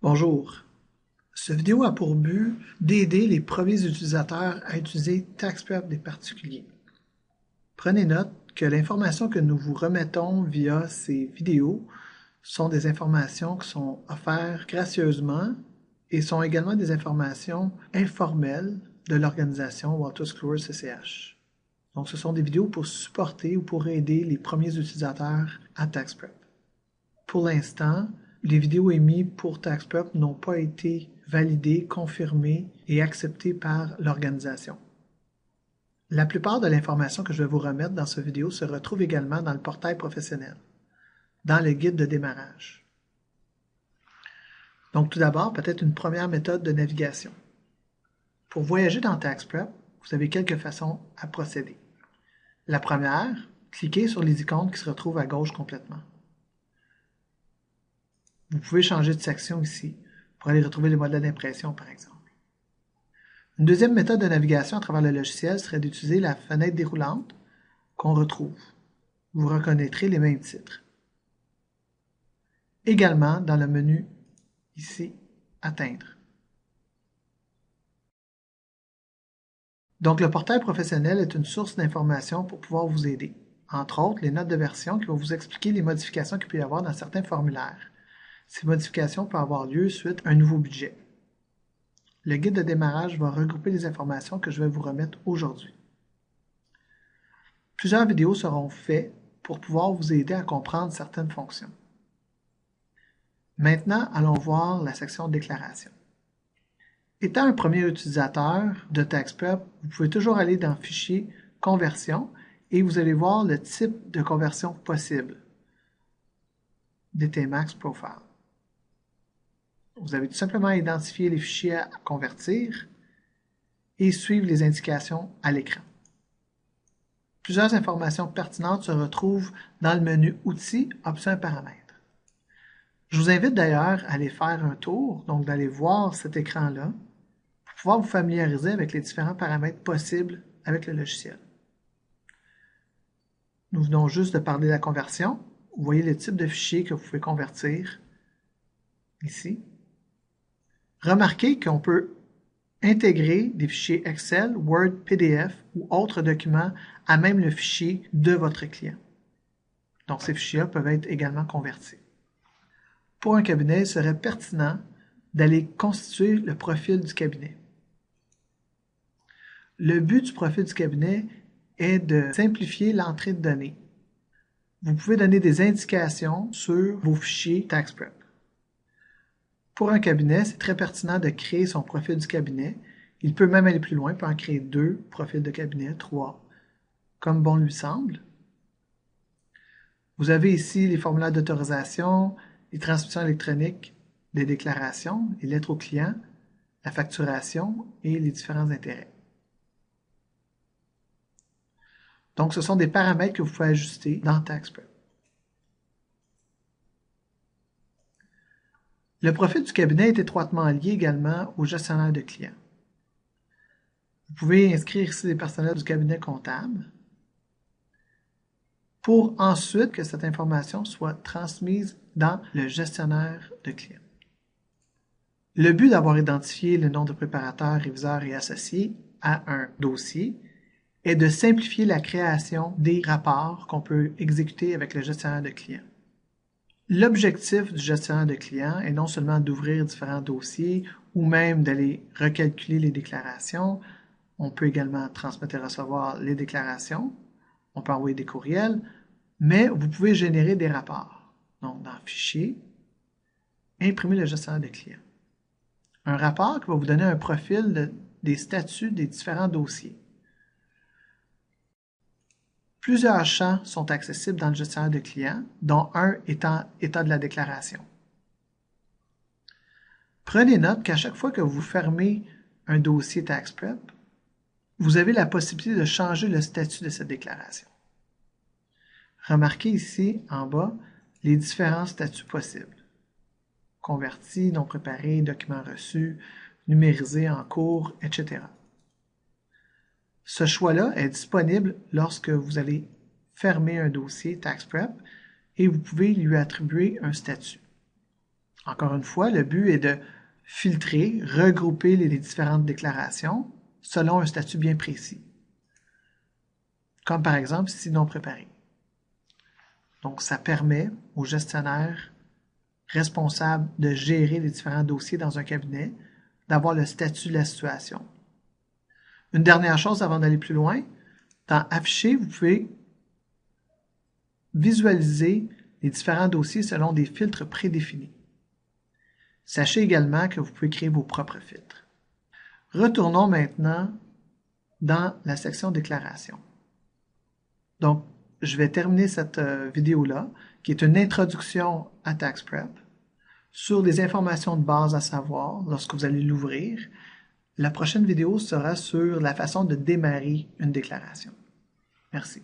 Bonjour. Cette vidéo a pour but d'aider les premiers utilisateurs à utiliser TaxPrep des particuliers. Prenez note que l'information que nous vous remettons via ces vidéos sont des informations qui sont offertes gracieusement et sont également des informations informelles de l'organisation Wolters-Kluwer CCH. Donc, ce sont des vidéos pour supporter ou pour aider les premiers utilisateurs à TaxPrep. Pour l'instant, les vidéos émises pour TaxPrep n'ont pas été validées, confirmées et acceptées par l'organisation. La plupart de l'information que je vais vous remettre dans cette vidéo se retrouve également dans le portail professionnel, dans le guide de démarrage. Donc tout d'abord, peut-être une première méthode de navigation. Pour voyager dans TaxPrep, vous avez quelques façons à procéder. La première, cliquez sur les icônes qui se retrouvent à gauche complètement. Vous pouvez changer de section ici pour aller retrouver les modèles d'impression, par exemple. Une deuxième méthode de navigation à travers le logiciel serait d'utiliser la fenêtre déroulante qu'on retrouve. Vous reconnaîtrez les mêmes titres. Également dans le menu ici, Atteindre. Donc le portail professionnel est une source d'informations pour pouvoir vous aider. Entre autres, les notes de version qui vont vous expliquer les modifications qu'il peut y avoir dans certains formulaires. Ces modifications peuvent avoir lieu suite à un nouveau budget. Le guide de démarrage va regrouper les informations que je vais vous remettre aujourd'hui. Plusieurs vidéos seront faites pour pouvoir vous aider à comprendre certaines fonctions. Maintenant, allons voir la section déclaration. Étant un premier utilisateur de TaxPrep, vous pouvez toujours aller dans Fichier, Conversion et vous allez voir le type de conversion possible. DTMax Profile. Vous avez tout simplement à identifier les fichiers à convertir et suivre les indications à l'écran. Plusieurs informations pertinentes se retrouvent dans le menu Outils, Options et Paramètres. Je vous invite d'ailleurs à aller faire un tour, donc d'aller voir cet écran-là, pour pouvoir vous familiariser avec les différents paramètres possibles avec le logiciel. Nous venons juste de parler de la conversion. Vous voyez le type de fichier que vous pouvez convertir ici. Remarquez qu'on peut intégrer des fichiers Excel, Word, PDF ou autres documents à même le fichier de votre client. Donc ces fichiers-là peuvent être également convertis. Pour un cabinet, il serait pertinent d'aller constituer le profil du cabinet. Le but du profil du cabinet est de simplifier l'entrée de données. Vous pouvez donner des indications sur vos fichiers TaxPrep. Pour un cabinet, c'est très pertinent de créer son profil du cabinet. Il peut même aller plus loin, il peut en créer 2 profils de cabinet, 3, comme bon lui semble. Vous avez ici les formulaires d'autorisation, les transmissions électroniques des déclarations, les lettres aux clients, la facturation et les différents intérêts. Donc, ce sont des paramètres que vous pouvez ajuster dans TaxPrep. Le profil du cabinet est étroitement lié également au gestionnaire de clients. Vous pouvez inscrire ici les personnels du cabinet comptable pour ensuite que cette information soit transmise dans le gestionnaire de clients. Le but d'avoir identifié le nom de préparateur, réviseur et associé à un dossier est de simplifier la création des rapports qu'on peut exécuter avec le gestionnaire de clients. L'objectif du gestionnaire de clients est non seulement d'ouvrir différents dossiers ou même d'aller recalculer les déclarations. On peut également transmettre et recevoir les déclarations. On peut envoyer des courriels, mais vous pouvez générer des rapports. Donc, dans Fichier, imprimer le gestionnaire de clients. Un rapport qui va vous donner un profil des statuts des différents dossiers. Plusieurs champs sont accessibles dans le gestionnaire de clients, dont un étant état de la déclaration. Prenez note qu'à chaque fois que vous fermez un dossier TaxPrep, vous avez la possibilité de changer le statut de cette déclaration. Remarquez ici, en bas, les différents statuts possibles. Converti, non préparé, document reçu, numérisé, en cours, etc. Ce choix-là est disponible lorsque vous allez fermer un dossier TaxPrep et vous pouvez lui attribuer un statut. Encore une fois, le but est de filtrer, regrouper les différentes déclarations selon un statut bien précis, comme par exemple si non préparé. Donc, ça permet au gestionnaire responsable de gérer les différents dossiers dans un cabinet d'avoir le statut de la situation. Une dernière chose avant d'aller plus loin, dans Afficher, vous pouvez visualiser les différents dossiers selon des filtres prédéfinis. Sachez également que vous pouvez créer vos propres filtres. Retournons maintenant dans la section déclaration. Donc, je vais terminer cette vidéo-là, qui est une introduction à TaxPrep, sur des informations de base à savoir lorsque vous allez l'ouvrir. La prochaine vidéo sera sur la façon de démarrer une déclaration. Merci.